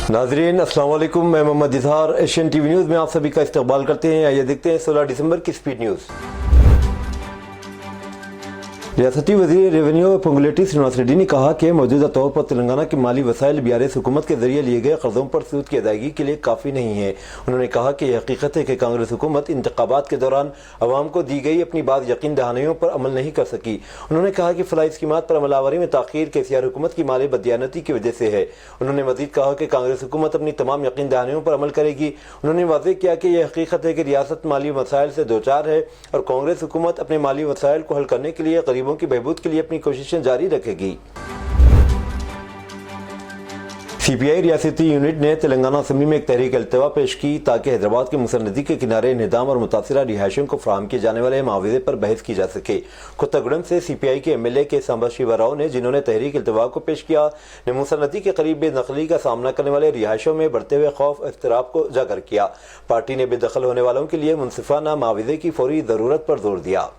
नाजरीन अस्सलाम वालेकुम, मैं Mohammad Izhar Asian TV news में आप सभी का इस्तकबाल करते हैं। आइए देखते हैं 16 दिसंबर की स्पीड न्यूज़। रियासती वज़ीर रेवेन्यू पंगुलेटी श्रीनिवास रेड्डी ने कहा कि मौजूदा तौर पर तेलंगाना के माली वसाइल बीआरएस हुकूमत के जरिए लिए गए कर्जों पर सूद की अदायगी के लिए काफ़ी नहीं है। उन्होंने कहा कि यह हकीकत है कि कांग्रेस हुकूमत इंतखाबात के दौरान अवाम को दी गई अपनी बात यकीन दहानियों पर अमल नहीं कर सकी। उन्होंने कहा कि फलाही स्कीमात पर अमलावरी में ताख़ीर केसीआर हुकूमत की माली बददियानती की वजह से है। उन्होंने मज़ीद कहा कि कांग्रेस हुकूमत अपनी तमाम यकीन दहानियों पर अमल करेगी। उन्होंने वाज़ेह किया कि यह हकीकत है कि रियासत माली मसाइल से दो चार है और कांग्रेस हुकूमत अपने माली वसाइल को हल करने के लिए गरीबों की बहबूद के लिए अपनी कोशिशें जारी रखेगी। सीपीआई रियासती यूनिट ने तेलंगाना असम्बली में एक तहरीक अल्तवा पेश की ताकि हैदराबाद के मुसर नदी के किनारे निदाम और मुतासिरा रिहायशियों को फराहम किए जाने वाले मुआवजे पर बहस की जा सके। कोत्तागुडम से सीपीआई के एमएलए के सांबा शिवा राव ने, जिन्होंने तहरीक अल्तवा को पेश किया, ने मुसर नदी के करीब बेदखली का सामना करने वाले रिहायशों में बढ़ते हुए खौफ और इज़्तिराब को उजागर किया। पार्टी ने बेदखल होने वालों के लिए मुनसिफाना मुआवजे की फौरी ज़रूरत पर जोर दिया।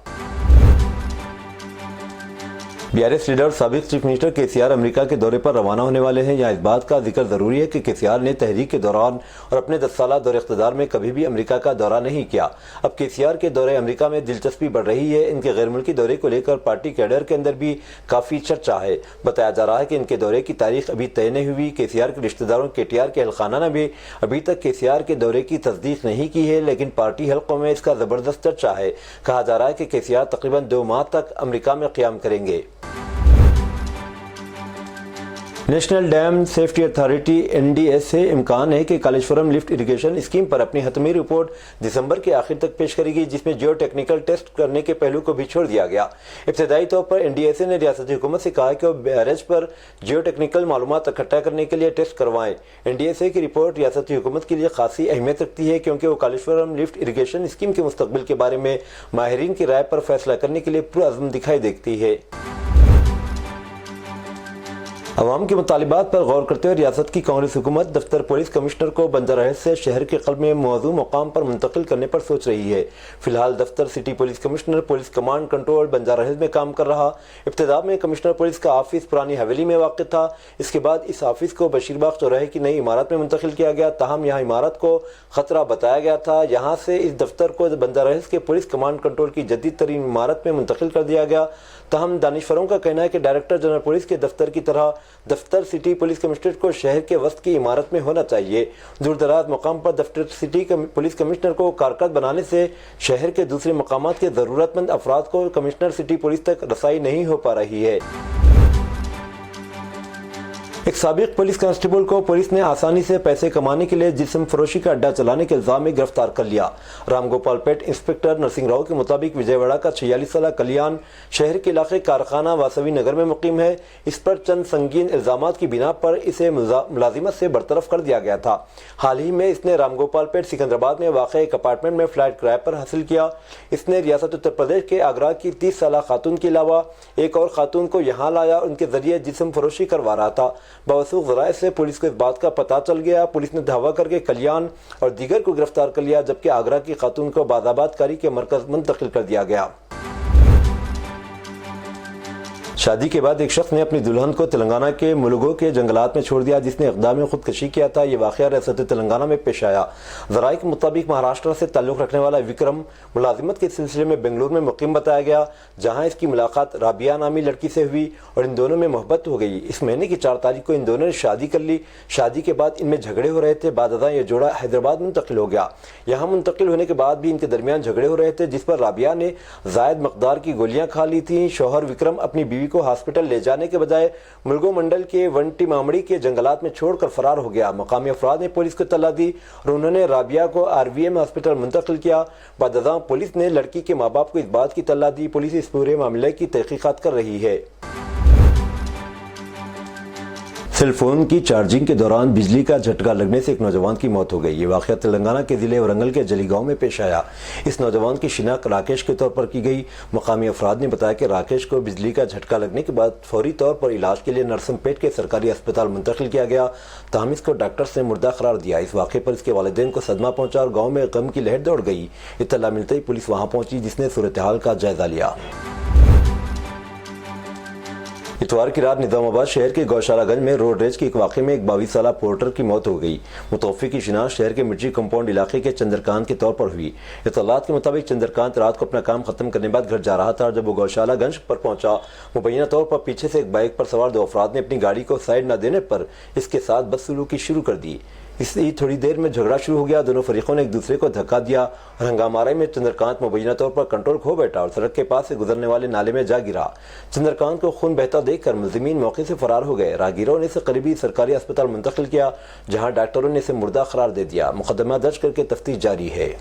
बीआरएस लीडर साबिक चीफ मिनिस्टर केसीआर अमेरिका के दौरे पर रवाना होने वाले हैं। यहाँ इस बात का जिक्र जरूरी है कि केसीआर ने तहरीक के दौरान और अपने 10 साल दौरे इख्तिदार में कभी भी अमेरिका का दौरा नहीं किया। अब केसीआर के दौरे अमेरिका में दिलचस्पी बढ़ रही है। इनके गैर मुल्की दौरे को लेकर पार्टी कैडर के अंदर भी काफ़ी चर्चा है। बताया जा रहा है कि इनके दौरे की तारीख अभी तय नहीं हुई। केसीआर के रिश्तेदारों केटीआर के अहलखाना ने भी अभी तक केसीआर के दौरे की तस्दीक नहीं की है, लेकिन पार्टी हल्कों में इसका ज़बरदस्त चर्चा है। कहा जा रहा है कि केसीआर तकरीबन 2 माह तक अमेरिका में क़याम करेंगे। National dam safety authority NDS से इम्कान है कि कालेश्वरम लिफ्ट इरिगेशन स्कीम पर अपनी हतमी रिपोर्ट दिसंबर के आखिर तक पेश करेगी, जिसमें जियो टेक्निकल टेस्ट करने के पहलू को भी छोड़ दिया गया। इब्तदाई तौर पर एनडीएसए ने रियासती हुकूमत से कहा कि वो बैरेज पर जियो टेक्निकल मालूमात इकट्ठा करने के लिए टेस्ट करवाएं। एनडीएसए की रिपोर्ट रियासती हुकूमत के लिए खासी अहमियत रखती है, क्योंकि वो कालेश्वरम लिफ्ट इरिगेशन स्कीम के मुस्तकबिल के बारे में माहिरीन की राय पर फैसला करने के लिए पुरअज़्म दिखाई देती है। अवाम के मुतालिबात पर गौर करते हुए रियासत की कांग्रेस हुकूमत दफ्तर पुलिस कमिश्नर को बंजारा हिल्स से शहर के क़ल्ब में मौजूद मुकाम पर मुंतकिल करने पर सोच रही है। फिलहाल दफ्तर city police commissioner police command control Banjara hills में काम कर रहा। इब्तिदा में कमिश्नर पुलिस का ऑफिस पुरानी हवेली में वाक़ था। इसके बाद इस ऑफिस को बशीरबाग चौराहे की नई इमारत में मुंतकिल किया गया। ताहम यहाँ इमारत को खतरा बताया गया था। यहाँ से इस दफ्तर को बंजारा हिल्स के पुलिस कमांड कंट्रोल की जदीद तरीन इमारत में मुंतकिल कर दिया गया। ताहम दानिशवरों का कहना है कि डायरेक्टर जनरल पुलिस के दफ्तर की तरह दफ्तर सिटी पुलिस कमिश्नरेट को शहर के वस्त की इमारत में होना चाहिए। दूर दराज मकाम पर दफ्तर सिटी पुलिस कमिश्नर को कारकर्द बनाने से शहर के दूसरे मकामात के ज़रूरतमंद अफराद को कमिश्नर सिटी पुलिस तक रसाई नहीं हो पा रही है। एक साबिक पुलिस कांस्टेबल को पुलिस ने आसानी से पैसे कमाने के लिए जिस्म फरोशी का अड्डा चलाने के इल्जाम में गिरफ्तार कर लिया। रामगोपालपेट इंस्पेक्टर नरसिंह राव के मुताबिक विजयवाड़ा का 46 साला कल्याण शहर के इलाके कारखाना वासवी नगर में मुकीम है। इस पर चंद संगीन इल्जामात की बिना पर इसे मुलाजिमत से बरतरफ कर दिया गया था। हाल ही में इसने रामगोपालपेट सिकंदराबाद में वाक़ एक अपार्टमेंट में फ्लैट किराए पर हासिल किया। इसने रियासत उत्तर प्रदेश के आगरा की 30 साला खातून के अलावा एक और खातून को यहाँ लाया, उनके जरिए जिस्म फरोशी करवा रहा था। बावसूख ज़राए से पुलिस को इस बात का पता चल गया। पुलिस ने धावा करके कल्याण और दीगर को गिरफ्तार कर लिया, जबकि आगरा की खातून को बाज़ाबादकारी के मरकज़ मुंतकिल कर दिया गया। शादी के बाद एक शख्स ने अपनी दुल्हन को तेलंगाना के मुलुगु के जंगलात में छोड़ दिया, जिसने इक़दाम खुदकशी किया था। ये वाक़या रियासत तेलंगाना में पेश आया। ज़राए के मुताबिक महाराष्ट्र से ताल्लुक़ रखने वाला विक्रम मुलाजिमत के सिलसिले में बेंगलुरु में मुक़ीम बताया गया, जहाँ इसकी मुलाकात राबिया नामी लड़की से हुई और इन दोनों में मोहब्बत हो गई। इस महीने की 4 तारीख को इन दोनों ने शादी कर ली। शादी के बाद इनमें झगड़े हो रहे थे। बाद ये जोड़ा हैदराबाद मुंतकिल हो गया। यहाँ मुंतकिल होने के बाद भी इनके दरमियान झगड़े हो रहे थे, जिस पर राबिया ने ज़ायद मकदार की गोलियाँ खा ली थी। शौहर विक्रम अपनी बीवी को हॉस्पिटल ले जाने के बजाय मुलुगु मंडल के वंटी मामड़ी के जंगलात में छोड़कर फरार हो गया। मकामी अफराद ने पुलिस को तला दी और उन्होंने राबिया को आरवीएम हॉस्पिटल मुंतकिल किया। बाद पुलिस ने लड़की के माँ बाप को इस बात की तला दी। पुलिस इस पूरे मामले की तहकीकात कर रही है। सेलफोन की चार्जिंग के दौरान बिजली का झटका लगने से एक नौजवान की मौत हो गई। ये वाक़या तेलंगाना के ज़िले वरंगल के जली गांव में पेश आया। इस नौजवान की शिनाख्त राकेश के तौर पर की गई। मकामी अफराद ने बताया कि राकेश को बिजली का झटका लगने के बाद फौरी तौर पर इलाज के लिए नरसमपेट के सरकारी अस्पताल मुंतकिल किया गया। ताहम इसको डॉक्टर्स ने मुर्दा करार दिया। इस वाक़े पर इसके वालिदैन को सदमा पहुंचा और गाँव में गम की लहर दौड़ गई। इत्तला मिलते ही पुलिस वहाँ पहुंची, जिसने सूरत हाल का जायजा लिया। इतवार की रात निजामाबाद शहर के गौशालागंज में रोड रेज के एक वाक़े में एक 22 साला पोर्टर की मौत हो गई। मुतवफ़्फ़ी की शिनाख्त शहर के मिर्ची कंपाउंड इलाके के चंद्रकांत के तौर पर हुई। इत्तलात के मुताबिक चंद्रकांत रात को अपना काम खत्म करने बाद घर जा रहा था। जब वो गौशालागंज पर पहुंचा, मुबैना तौर पर पीछे से एक बाइक पर सवार 2 अफराद ने अपनी गाड़ी को साइड न देने पर इसके साथ बदसलूकी शुरू कर दी। इससे ही थोड़ी देर में झगड़ा शुरू हो गया। दोनों फरीकों ने एक दूसरे को धक्का दिया और हंगामाराई में चंद्रकांत मुबैना तौर पर कंट्रोल खो बैठा और सड़क के पास से गुजरने वाले नाले में जा गिरा। चंद्रकांत को खून बहता देखकर मुलजिमीन मौके से फरार हो गए। राहगीरों ने इसे करीबी सरकारी अस्पताल मुंतकिल किया, जहां डॉक्टरों ने इसे मुर्दा करार दे दिया। मुकदमा दर्ज करके तफ्तीश जारी है।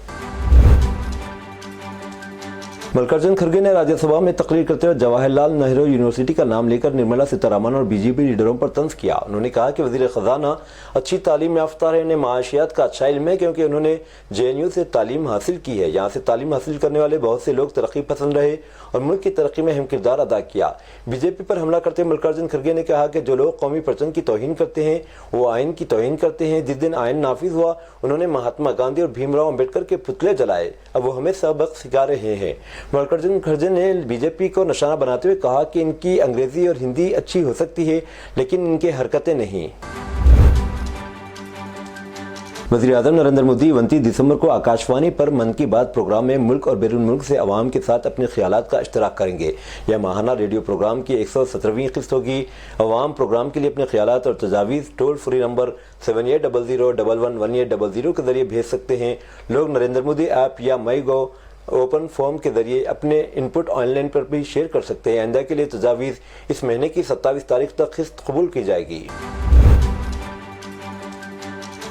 मल्लिकार्जुन खड़गे ने राज्यसभा में तकरीर करते हुए जवाहरलाल नेहरू यूनिवर्सिटी का नाम लेकर निर्मला सीतारमण और बीजेपी लीडरों पर तंज किया। उन्होंने कहा कि वजीर खजाना अच्छी तालीम याफ्ता रहे, उन्हें माशियात का अच्छा इल्म है क्योंकि उन्होंने JNU से तालीम हासिल की है। यहाँ से तालीम हासिल करने वाले बहुत से लोग तरक्की पसंद रहे और मुल्क की तरक्की में अहम किरदार अदा किया। बीजेपी पर हमला करते हुए मल्लिकार्जुन खड़गे ने कहा कि जो लोग कौमी परचम की तौहीन करते हैं वो आइन की तौहीन करते हैं। जिस दिन आइन नाफिज हुआ, उन्होंने महात्मा गांधी और भीमराव अम्बेडकर के पुतले जलाए। अब वो हमें सबक सिखा रहे हैं। मल्लिकार्जुन खड़गे ने बीजेपी को निशाना बनाते हुए कहा कि इनकी अंग्रेजी और हिंदी अच्छी हो सकती है, लेकिन इनकी हरकतें नहीं। वज़ीर-ए-आज़म नरेंद्र मोदी 29 दिसंबर को आकाशवाणी पर मन की बात प्रोग्राम में मुल्क और बैरून मुल्क से अवाम के साथ अपने ख्यालात का इश्तराक करेंगे। यह माहाना रेडियो प्रोग्राम की 117वीं किस्त होगी। अवाम प्रोग्राम के लिए अपने ख्यालात और तजावीज़ टोल फ्री नंबर 7800111800 के जरिए भेज सकते हैं। लोग नरेंद्र मोदी ऐप या माई गो ओपन फॉर्म के जरिए अपने इनपुट ऑनलाइन पर भी शेयर कर सकते हैं। आइंदा के लिए तजावीज़ इस महीने की 27 तारीख तक किस्त कबूल की जाएगी।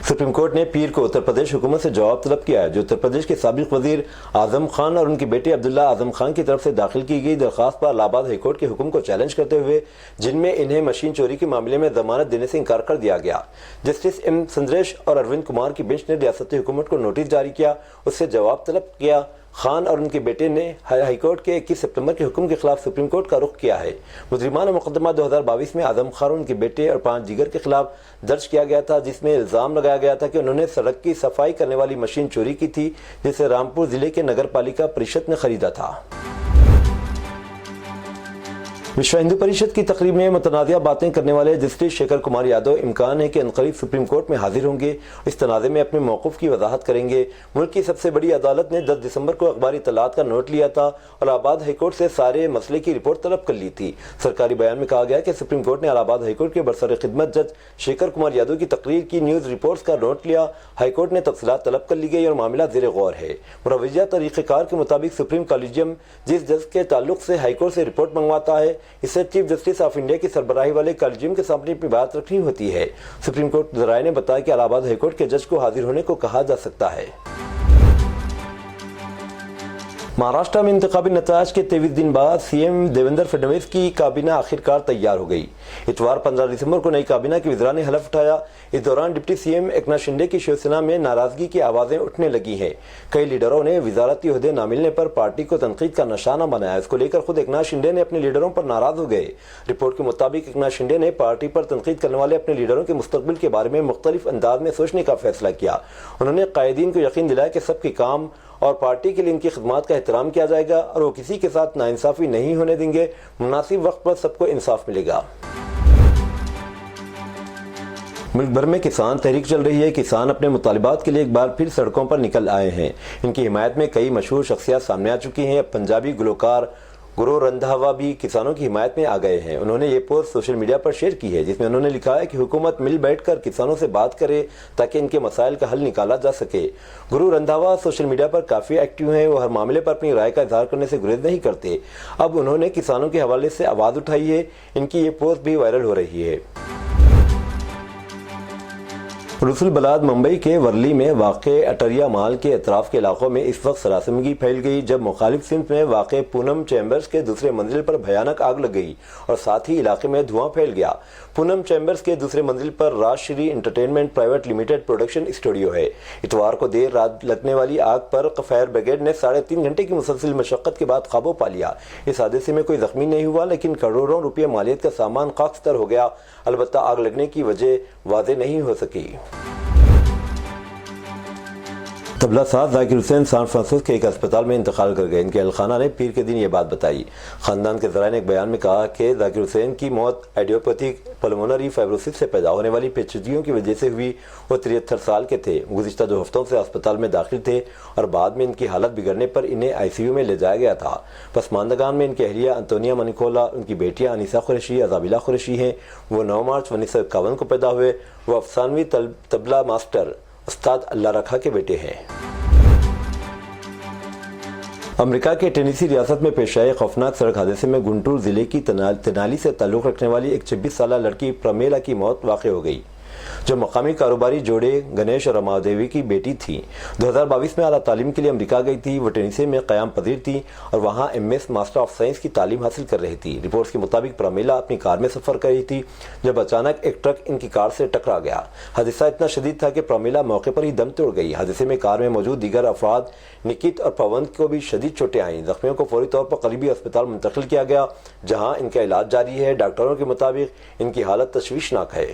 सुप्रीम कोर्ट ने पीर को उत्तर प्रदेश हुकूमत से जवाब तलब किया है, जो उत्तर प्रदेश के साबिक वजीर आजम खान और उनके बेटे अब्दुल्ला आजम खान की तरफ से दाखिल की गई दरख्वास्त पर इलाहाबाद हाईकोर्ट के हुक्म को चैलेंज करते हुए, जिनमें इन्हें मशीन चोरी के मामले में जमानत देने से इंकार कर दिया गया। जस्टिस M संदेश और अरविंद कुमार की बेंच ने रियासती हुकूमत को नोटिस जारी किया, उससे जवाब तलब किया। खान और उनके बेटे ने हाईकोर्ट के 21 सितंबर के हुक्म के खिलाफ सुप्रीम कोर्ट का रुख किया है। मुजरिमाना मुकदमा 2022 में आजम खान, उनके बेटे और 5 दीगर के खिलाफ दर्ज किया गया था, जिसमें इल्जाम लगाया गया था कि उन्होंने सड़क की सफाई करने वाली मशीन चोरी की थी, जिसे रामपुर जिले के नगर पालिका परिषद ने खरीदा था। विश्व हिंदू परिषद की तकरीब में मुतनाज़िया बातें करने वाले जस्टिस शेखर कुमार यादव इम्कान है कि अनकरीब सुप्रीम कोर्ट में हाजिर होंगे, इस तनाज़े में अपने मौक़िफ़ की वजाहत करेंगे। मुल्क की सबसे बड़ी अदालत ने 10 दिसंबर को अखबारी इत्तलात का नोट लिया था और इलाहाबाद हाईकोर्ट से सारे मसले की रिपोर्ट तलब कर ली थी। सरकारी बयान में कहा गया कि सुप्रीम कोर्ट ने इलाहाबाद हाईकोर्ट के बरसर खिदमत जज शेखर कुमार यादव की तकरीर की न्यूज़ रिपोर्ट्स का नोट लिया। हाईकोर्ट ने तफसीलात तलब कर ली गई और मामला ज़ेर गौर है। मुरवजा तरीक़ेकार के मुताबिक सुप्रीम कॉलेजियम जिस जज के ताल्लुक से हाईकोर्ट से रिपोर्ट मंगवाता है, इसे चीफ जस्टिस ऑफ इंडिया की सरबराही वाले कॉलेजियम के सामने अपनी बात रखनी होती है। सुप्रीम कोर्ट ज़राए ने बताया कि इलाहाबाद हाईकोर्ट के जज को हाजिर होने को कहा जा सकता है। महाराष्ट्र में इंतखाबी नताज के 23 दिन बाद CM देवेंद्र फडणवीस की काबीना आखिरकार तैयार हो गई। इतवार 15 दिसंबर को नई काबीना की वज़रा ने हलफ उठाया। इस दौरान डिप्टी CM एकनाथ शिंदे की शिवसेना में नाराजगी की आवाज़ें उठने लगी हैं। कई लीडरों ने वजारती ओहदे न मिलने पर पार्टी को तनकीद का निशाना बनाया। इसको लेकर खुद एकनाथ शिंदे ने अपने लीडरों पर नाराज हो गए। रिपोर्ट के मुताबिक एकनाथ शिंदे ने पार्टी पर तनकीद करने वाले अपने लीडरों के मुस्तकबिल के बारे में मुख्तलिफ अंदाज में सोचने का फैसला किया। उन्होंने कायदीन को यकीन दिलाया कि सबके काम और पार्टी के लिए इनकी खिदमत का एहतराम किया जाएगा और वो किसी के साथ नाइंसाफ़ी नहीं होने देंगे। मुनासिब वक्त पर सबको इंसाफ मिलेगा। मुल्क भर में किसान तहरीक चल रही है। किसान अपने मुतालिबात के लिए एक बार फिर सड़कों पर निकल आए हैं। इनकी हिमायत में कई मशहूर शख्सियत सामने आ चुकी हैं। पंजाबी गुलकार गुरु रंधावा भी किसानों की हिमायत में आ गए हैं। उन्होंने ये पोस्ट सोशल मीडिया पर शेयर की है, जिसमें उन्होंने लिखा है कि हुकूमत मिल बैठकर किसानों से बात करे ताकि इनके मसाइल का हल निकाला जा सके। गुरु रंधावा सोशल मीडिया पर काफ़ी एक्टिव हैं। वो हर मामले पर अपनी राय का इजहार करने से गुरेज नहीं करते। अब उन्होंने किसानों के हवाले से आवाज़ उठाई है। इनकी ये पोस्ट भी वायरल हो रही है। रसूल बलाद मुंबई के वर्ली में वाक़े अटरिया माल के अतराफ के इलाकों में इस वक्त सरासमगी फैल गई, जब मुखालिफ सिमत में वाक़े पूनम चैम्बर्स के दूसरे मंजिल पर भयानक आग लग गई और साथ ही इलाके में धुआं फैल गया। पूनम चैम्बर्स के दूसरे मंजिल पर Rajshri entertainment private limited production studio है। इतवार को देर रात लगने वाली आग पर फायर ब्रिगेड ने 3.5 घंटे की मुसलसल मशक्क़त के बाद काबू पा लिया। इस हादसे में कोई जख्मी नहीं हुआ, लेकिन करोड़ों रुपये मालियत का सामान खाकस्तर हो गया। अलबत्ता आग लगने की वजह वाज़ेह नहीं हो सकी। तबला साज जाकिर हुसैन सैन फ्रांसिस्को के एक अस्पताल में इंतकाल कर गए। इनके अहलखाना ने पीर के दिन ये बात बताई। खानदान के ज़राए ने एक बयान में कहा कि जाकिर हुसैन की मौत एडियोपैथिक पल्मोनरी फाइब्रोसिस से पैदा होने वाली पेचीदगियों की वजह से हुई। वो 73 साल के थे। गुज़िश्ता 2 हफ्तों से अस्पताल में दाखिल थे और बाद में इनकी हालत बिगड़ने पर इन्हें ICU में ले जाया गया था। पसमानदगान में इनकी अहलिया अंतोनिया मनिकोला, उनकी बेटियां अनीसा कुरैशी, अज़ाबिला कुरैशी हैं। वो 9 मार्च 1951 को पैदा हुए। वो अफसानवी तबला मास्टर उस्ताद अल्लाह रखा के बेटे हैं। अमेरिका के टेनेसी रियासत में पेश आए खौफनाक सड़क हादसे में गुंटूर जिले की तेनाली से ताल्लुक़ रखने वाली एक 26 साल लड़की प्रमेला की मौत वाक़ हो गई, जो मकामी कारोबारी जोड़े गणेश और रमादेवी की बेटी थी। 2022 में आला तालीम के लिए अमेरिका गई थी। वो टेनेसी में क़याम पजीर थी और वहाँ MS मास्टर ऑफ साइंस की तालीम हासिल कर रही थी। रिपोर्ट्स के मुताबिक प्रमेला अपनी कार में सफ़र कर रही थी जब अचानक एक ट्रक इनकी कार से टकरा गया। हादसा इतना शदीद था कि प्रमेला मौके पर ही दम तोड़ गई। हादसे में कार में मौजूद दीगर अफराद निकित और पवन को भी शदीद चोटें आईं। जख्मियों को फौरी तौर पर करीबी अस्पताल मुंतकिल किया गया, जहाँ इनका इलाज जारी है। डॉक्टरों के मुताबिक इनकी हालत तशवीशनाक है।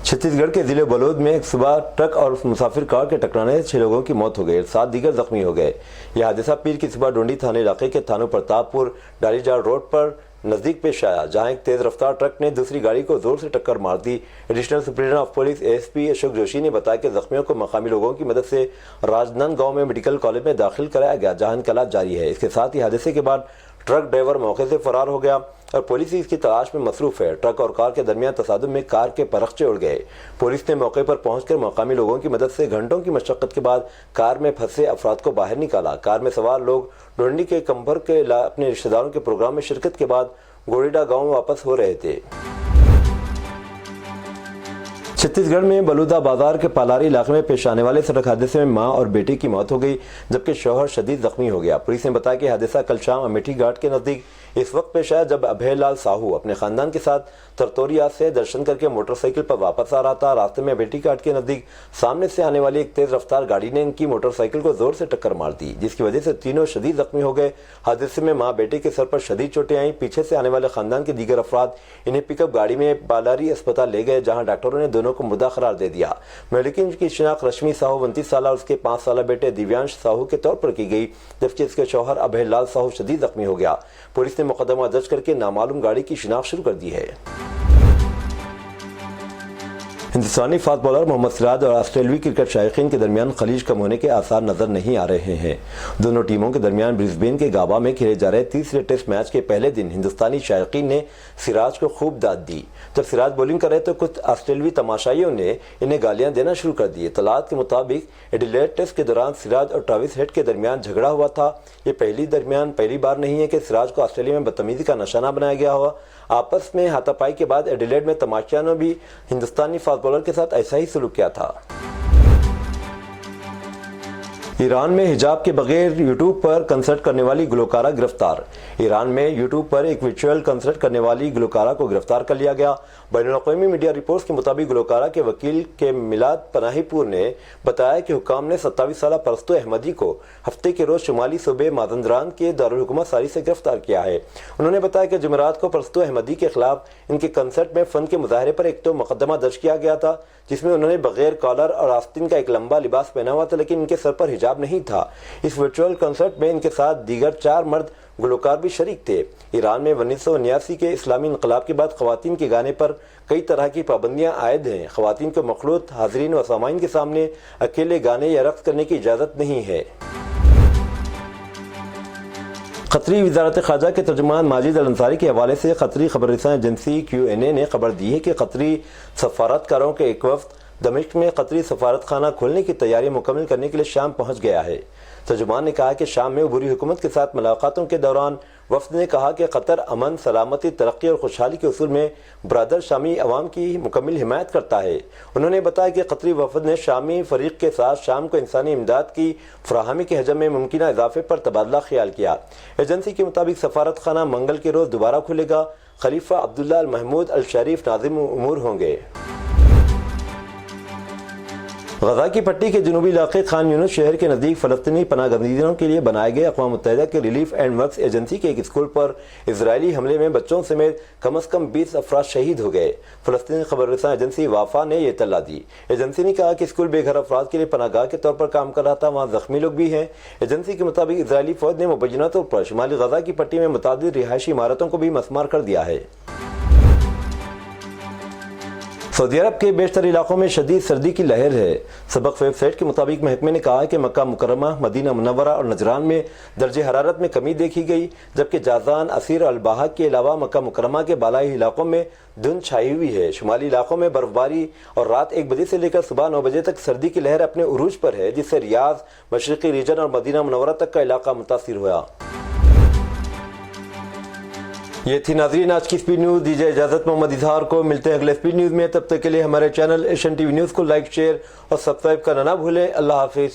छत्तीसगढ़ के जिले बलोद में एक सुबह ट्रक और मुसाफिर कार के टकराने से 6 लोगों की मौत हो गई, 7 दीगर जख्मी हो गए। यह हादसा पीर की सुबह डोंडी थाने इलाके के थानो प्रतापपुर डालीजाड़ रोड पर नजदीक पेश आया, जहां एक तेज रफ्तार ट्रक ने दूसरी गाड़ी को जोर से टक्कर मार दी। Additional superintendent of police ASP Ashok Joshi ने बताया कि जख्मियों को मकामी लोगों की मदद से राजनांदगांव में मेडिकल कॉलेज में दाखिल कराया गया, जहां इनका इलाज जारी है। इसके साथ ही हादसे के बाद ट्रक ड्राइवर मौके से फरार हो गया और पुलिस इसकी तलाश में मसरूफ है। ट्रक और कार के दरमियान तसादुम में कार के परखचे उड़ गए। पुलिस ने मौके पर पहुंचकर मकामी लोगों की मदद से घंटों की मशक्कत के बाद कार में फंसे अफराद को बाहर निकाला। कार में सवार लोग डोंडी के कंबर के अपने रिश्तेदारों के प्रोग्राम में शिरकत के बाद गोड़ीडा गाँव में वापस हो रहे थे। छत्तीसगढ़ में बलूदा बाजार के पालारी इलाके में पेश आने वाले सड़क हादसे में मां और बेटे की मौत हो गई, जबकि शौहर शदीद जख्मी हो गया। पुलिस ने बताया कि हादसा कल शाम अमेठी घाट के नजदीक इस वक्त पेश आया जब अभयलाल साहू अपने खानदान के साथ तरतोरिया से दर्शन करके मोटरसाइकिल पर वापस आ रहा था। रास्ते में अमेठी घाट के नजदीक सामने से आने वाली एक तेज रफ्तार गाड़ी ने इनकी मोटरसाइकिल को जोर से टक्कर मार दी, जिसकी वजह से तीनों शदीद जख्मी हो गए। हादसे में मां बेटे के सर पर शदीद चोटें आईं। पीछे से आने वाले खानदान के दीगर अफराद इन्हें पिकअप गाड़ी में पालारी अस्पताल ले गए, जहाँ डॉक्टरों ने दोनों को मुर्दा करार दे दिया। मृतक की शिनाख्त रश्मि साहू 29 साल और उसके 5 साल बेटे दिव्यांश साहू के तौर पर की गई, जबकि इसके शौहर अभयलाल साहू शदीद जख्मी हो गया। पुलिस ने मुकदमा दर्ज करके नामालूम गाड़ी की शिनाख्त शुरू कर दी है। हिंदुस्तानी फास्ट बॉलर मोहम्मद सिराज और ऑस्ट्रेलियाई क्रिकेट शायकीन के दरमियान खलीज कम होने के आसार नजर नहीं आ रहे हैं। दोनों टीमों के दरमियान ब्रिस्बेन के गाबा में खेले जा रहे तीसरे टेस्ट मैच के पहले दिन हिंदुस्तानी शायकीन ने सिराज को खूब दाद दी। जब सिराज बॉलिंग कर रहे तो कुछ ऑस्ट्रेलियाई तमाशाइयों ने इन्हें गालियां देना शुरू कर दी। इत्तलात के मुताबिक एडिलेड टेस्ट के दौरान सिराज और ट्रेविस हेड के दरमियान झगड़ा हुआ था। ये पहली बार नहीं है कि सिराज को ऑस्ट्रेलिया में बदतमीजी का निशाना बनाया गया हुआ। आपस में हाथापाई के बाद एडिलेड में तमाशाइयों ने भी हिंदुस्तानी फास्ट बॉलर के साथ ऐसा ही सलूक किया था। ईरान में हिजाब के बगैर यूट्यूब पर कंसर्ट करने वाली गुलकारा गिरफ्तार। ईरान में यूट्यूब पर एक वर्चुअल कंसर्ट करने वाली गुलकारा को गिरफ्तार कर लिया गया। बैनुल-अक़वामी मीडिया रिपोर्ट्स के मुताबिक गुलकारा के वकील के मिलाद पनाहीपुर ने बताया कि हुकाम ने 27 साल परस्तु अहमदी को हफ्ते के रोज शुमाली सूबे माजंदरान के दारुल हुकूमत सारी से गिरफ्तार किया है। उन्होंने बताया कि जुमेरात को परस्तु अहमदी के खिलाफ इनके कंसर्ट में फन के मुजाहरे पर एक तो मुकदमा दर्ज किया गया था, जिसमें उन्होंने बगैर कॉलर और आस्तीन का एक लंबा लिबास पहना हुआ था, लेकिन इनके सर पर हिजाब नहीं था। इस वर्चुअल कंसर्ट में इनके साथ दीगर 4 मर्द गुलकार भी शरीक थे। ईरान में 1979 के इस्लामी इनकलाब के बाद खवातीन के गाने पर कई तरह की पाबंदियां आयद हैं। खवातीन को मखलूत हाजरीन व सामाइन के सामने अकेले गाने या रक्स करने की इजाज़त नहीं है। कतरी वज़ारत ख़ारजा के तर्जुमान माजिद अल अंसारी के हवाले से कतरी खबररसां एजेंसी QNA ने खबर दी है कि कतरी सफारतकारों के एक वफ्द दमिश्क में कतरी सफारत खाना खोलने की तैयारी मुकम्मल करने के लिए शाम पहुंच गया है। तर्जुमान ने कहा कि शाम में उभरी हुकूमत के साथ मुलाकातों के दौरान वफ्द ने कहा कि कतर अमन, सलामती, तरक्की और खुशहाली के उसूल में बरादर शामी अवाम की मुकम्मल हिमायत करता है। उन्होंने बताया कि कतरी वफ्द ने शामी फरीक के साथ शाम को इंसानी इमदाद की फराहमी के हजम में मुमकिन इजाफे पर तबादला ख्याल किया। एजेंसी के मुताबिक सफारत खाना मंगल के रोज दोबारा खुलेगा। खलीफा अब्दुल्ला अल महमूद अल शरीफ नाज़िम उमूर होंगे। गजा की पट्टी के जनूबी इलाके खान यूनुस शहर के नज़दीक फ़लस्तीनी पनाह गज़ीरों के लिए बनाए गए अक़वाम मुत्तहिदा के रिलीफ एंड वर्क्स एजेंसी के एक स्कूल पर इजरायली हमले में बच्चों समेत कम अज़ कम 20 अफराद शहीद हो गए। फ़लस्तीनी खबररसां एजेंसी वाफा ने यह इत्तला दी। एजेंसी ने कहा कि स्कूल बेघर अफराद के लिए पनाहगाह के तौर पर काम कर रहा था, वहाँ ज़ख्मी लोग भी हैं। एजेंसी के मुताबिक इजरायली फ़ौज ने मुबैना तौर पर शुमाली गजा की पट्टी में मुतादिद रिहायशी इमारतों को भी मसमार कर दिया है। सऊदी अरब के बेशतर इलाकों में शदीद सर्दी की लहर है। सबक वेबसाइट के मुताबिक महकमे ने कहा है कि मक्का मुकर्रमा, मदीना मुनव्वरा और नजरान में दर्जे हरारत में कमी देखी गई, जबकि जाजान, असीर और अलबाहा के अलावा मक्का मुकर्रमा के बालाई इलाकों में धुंध छाई हुई है। शुमाली इलाकों में बर्फबारी और रात 1 बजे से लेकर सुबह 9 बजे तक सर्दी की लहर अपने उरूज पर है, जिससे रियाद, मशरक़ी रीजन और मदीना मुनव्वरा तक का इलाका मुतासिर हुआ। ये थी नाज़रीन आज की स्पीड न्यूज़। दीजिए इजाज़त मोहम्मद इजहार को। मिलते हैं अगले स्पीड न्यूज़ में। तब तक के लिए हमारे चैनल एशियन टीवी न्यूज़ को लाइक, शेयर और सब्सक्राइब करना ना भूलें। अल्लाह हाफिज़।